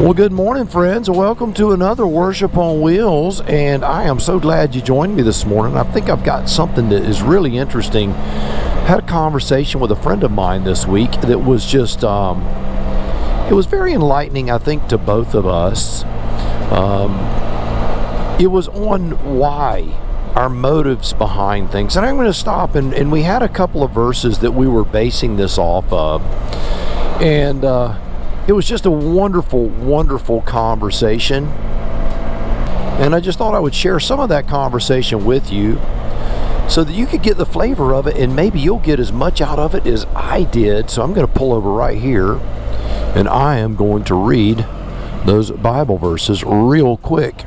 Well, good morning, friends. Welcome to another Worship on Wheels, and I am so glad you joined me this morning. I think I've got something that is really interesting. Had a conversation with a friend of mine this week that was just, it was very enlightening, I think, to both of us. It was on why, our motives behind things. And I'm going to stop, and we had a couple of verses that we were basing this off of. And it was just a wonderful, wonderful conversation. And I just thought I would share some of that conversation with you so that you could get the flavor of it, and maybe you'll get as much out of it as I did. So I'm going to pull over right here, and I am going to read those Bible verses real quick.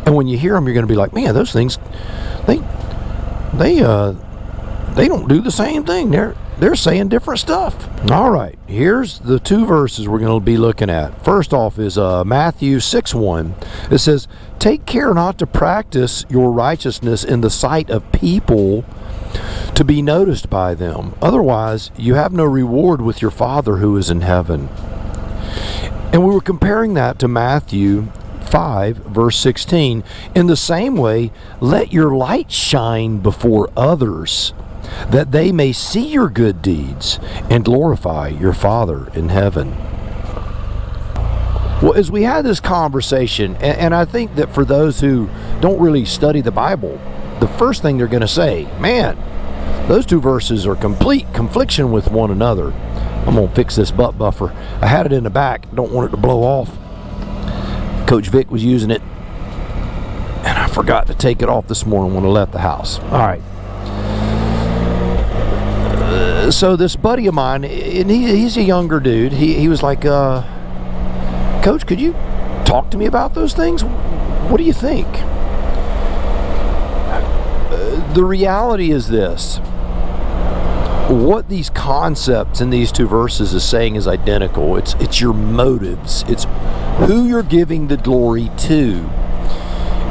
And when you hear them, you're going to be like, man, those things, they don't do the same thing. They're saying different stuff. All right, here's the two verses we're going to be looking at. First off is Matthew 6:1. It says, "Take care not to practice your righteousness in the sight of people to be noticed by them. Otherwise, you have no reward with your Father who is in heaven." And we were comparing that to Matthew 5, verse 16. "In the same way, let your light shine before others, that they may see your good deeds and glorify your Father in heaven." Well, as we had this conversation, and I think that for those who don't really study the Bible, the first thing they're going to say, man, those two verses are complete confliction with one another. I'm going to fix this butt buffer. I had it in the back. Don't want it to blow off. Coach Vic was using it, and I forgot to take it off this morning when I left the house. All right. So this buddy of mine, and he's a younger dude, he was like, Coach, could you talk to me about those things? What do you think? The reality is this. What these concepts in these two verses is saying is identical. It's your motives. It's who you're giving the glory to.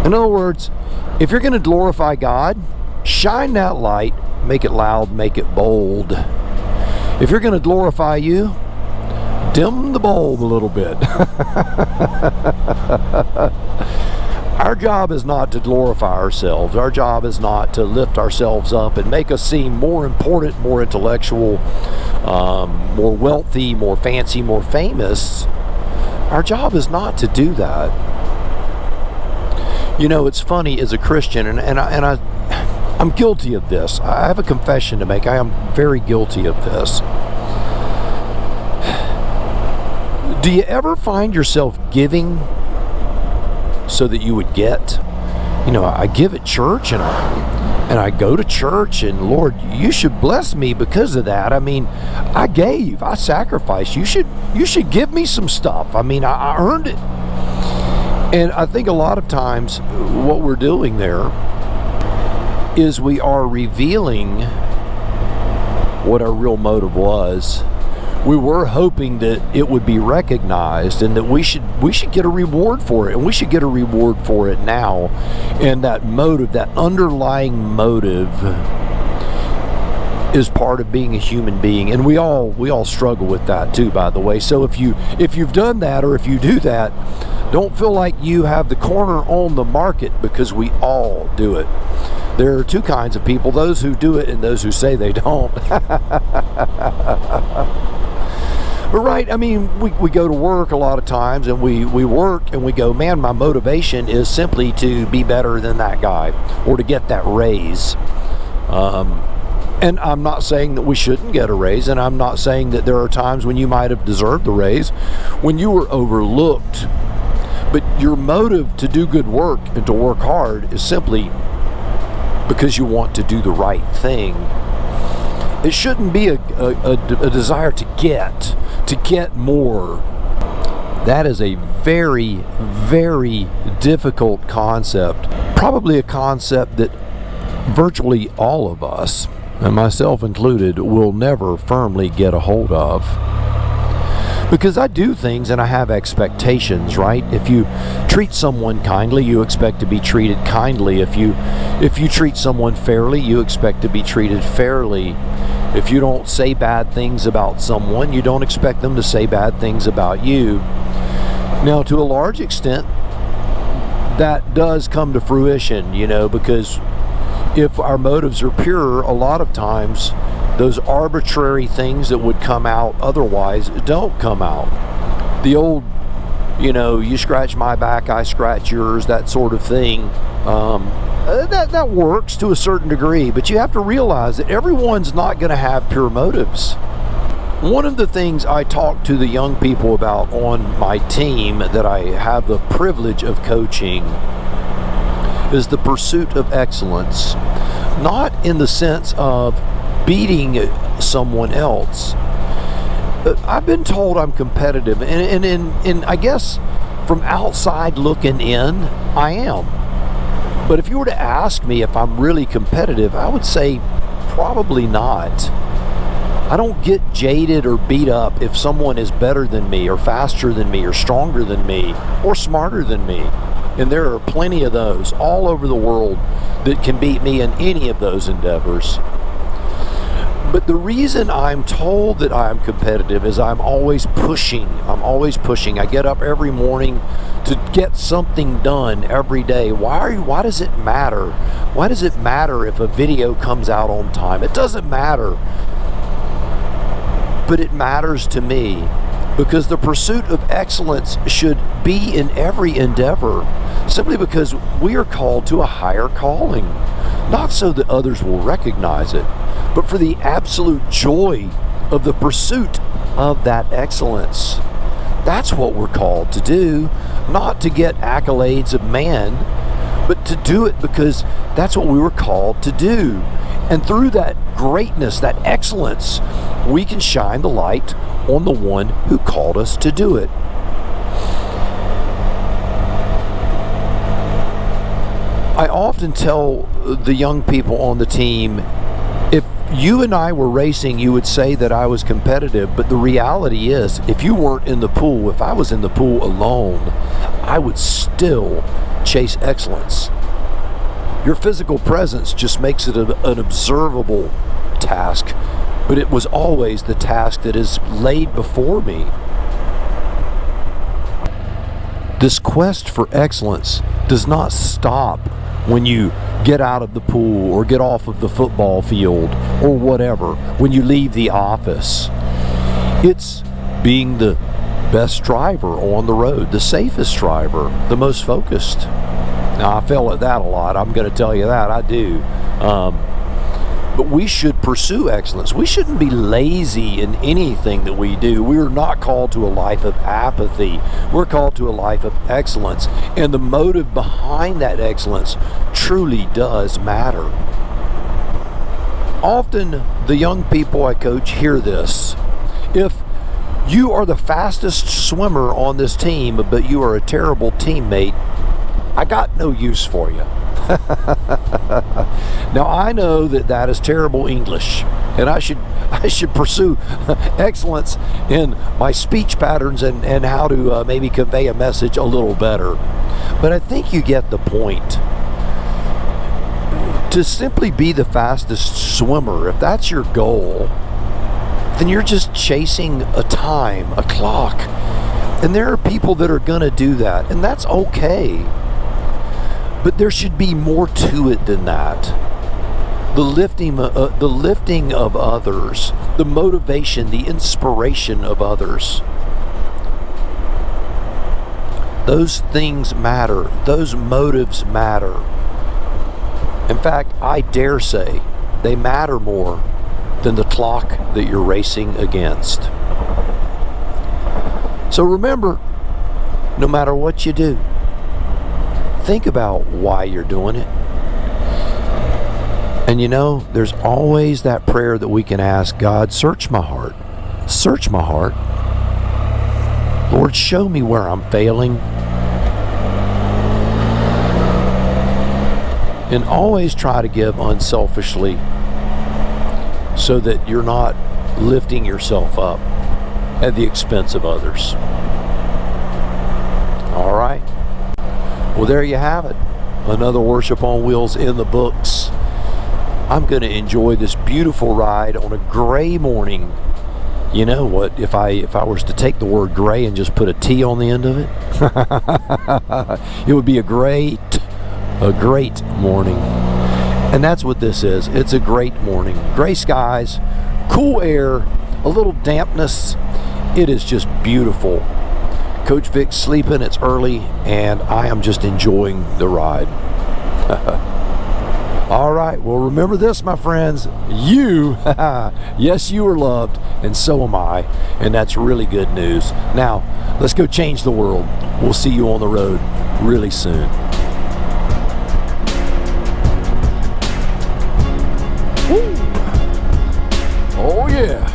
In other words, if you're going to glorify God, shine that light, make it loud, make it bold. If you're going to glorify you, dim the bulb a little bit. Our job is not to glorify ourselves. Our job is not to lift ourselves up and make us seem more important, more intellectual, more wealthy, more fancy, more famous. Our job is not to do that. You know, it's funny as a Christian, and I'm guilty of this. I have a confession to make. I am very guilty of this. Do you ever find yourself giving so that you would get? You know, I give at church, and I go to church, and Lord, you should bless me because of that. I mean, I gave, I sacrificed. You should give me some stuff. I mean, I earned it. And I think a lot of times what we're doing there is we are revealing what our real motive was. We were hoping that it would be recognized and that we should get a reward for it, and we should get a reward for it now. And that motive, that underlying motive, is part of being a human being, and we all struggle with that too, by the way. So if you've done that, or if you do that, don't feel like you have the corner on the market, because we all do it. There are two kinds of people: those who do it and those who say they don't. But right, I mean, we go to work a lot of times, and we work and we go, man, my motivation is simply to be better than that guy, or to get that raise. And I'm not saying that we shouldn't get a raise, and I'm not saying that there are times when you might have deserved the raise, when you were overlooked. But your motive to do good work and to work hard is simply because you want to do the right thing. It shouldn't be a desire to get more. That is a very, very difficult concept. Probably a concept that virtually all of us, and myself included, will never firmly get a hold of. Because I do things and I have expectations, right? If you treat someone kindly, you expect to be treated kindly. If you treat someone fairly, you expect to be treated fairly. If you don't say bad things about someone, you don't expect them to say bad things about you. Now, to a large extent, that does come to fruition, you know, because if our motives are pure, a lot of times those arbitrary things that would come out otherwise don't come out. The old, you know, you scratch my back, I scratch yours, that sort of thing, that works to a certain degree, but you have to realize that everyone's not going to have pure motives. One of the things I talk to the young people about on my team that I have the privilege of coaching is the pursuit of excellence. Not in the sense of beating someone else. I've been told I'm competitive, and I guess from outside looking in, I am. But if you were to ask me if I'm really competitive, I would say probably not. I don't get jaded or beat up if someone is better than me, or faster than me, or stronger than me, or smarter than me. And there are plenty of those all over the world that can beat me in any of those endeavors. But the reason I'm told that I'm competitive is I'm always pushing. I get up every morning to get something done every day. Why does it matter? Why does it matter if a video comes out on time? It doesn't matter. But it matters to me, because the pursuit of excellence should be in every endeavor, simply because we are called to a higher calling. Not so that others will recognize it, but for the absolute joy of the pursuit of that excellence. That's what we're called to do, not to get accolades of man, but to do it because that's what we were called to do. And through that greatness, that excellence, we can shine the light on the one who called us to do it. I often tell the young people on the team, if you and I were racing, you would say that I was competitive, but the reality is, if you weren't in the pool, if I was in the pool alone, I would still chase excellence. Your physical presence just makes it an observable task, but it was always the task that is laid before me. This quest for excellence does not stop when you get out of the pool or get off of the football field or whatever, when you leave the office. It's being the best driver on the road, the safest driver, the most focused. Now, I fail at that a lot, I'm going to tell you that, I do. But we should pursue excellence. We shouldn't be lazy in anything that we do. We're not called to a life of apathy. We're called to a life of excellence. And the motive behind that excellence truly does matter. Often, the young people I coach hear this. If you are the fastest swimmer on this team, but you are a terrible teammate, I got no use for you. Now, I know that is terrible English, and I should pursue excellence in my speech patterns and how to maybe convey a message a little better. But I think you get the point. To simply be the fastest swimmer, if that's your goal, then you're just chasing a time, a clock. And there are people that are going to do that, and that's okay. But there should be more to it than that. The lifting of others, the motivation, the inspiration of others. Those things matter. Those motives matter. In fact, I dare say they matter more than the clock that you're racing against. So remember, no matter what you do, think about why you're doing it. And you know, there's always that prayer that we can ask God, search my heart. Search my heart. Lord, show me where I'm failing. And always try to give unselfishly so that you're not lifting yourself up at the expense of others. All right. Well, there you have it. Another Worship on Wheels in the books. I'm going to enjoy this beautiful ride on a gray morning. You know what? If I was to take the word gray and just put a T on the end of it, It would be a great morning. And that's what this is. It's a great morning. Gray skies, cool air, a little dampness. It is just beautiful. Coach Vic's sleeping, it's early, and I am just enjoying the ride. All right, well, remember this, my friends. You, yes, you are loved, and so am I, and that's really good news. Now, let's go change the world. We'll see you on the road really soon. Woo. Oh, yeah.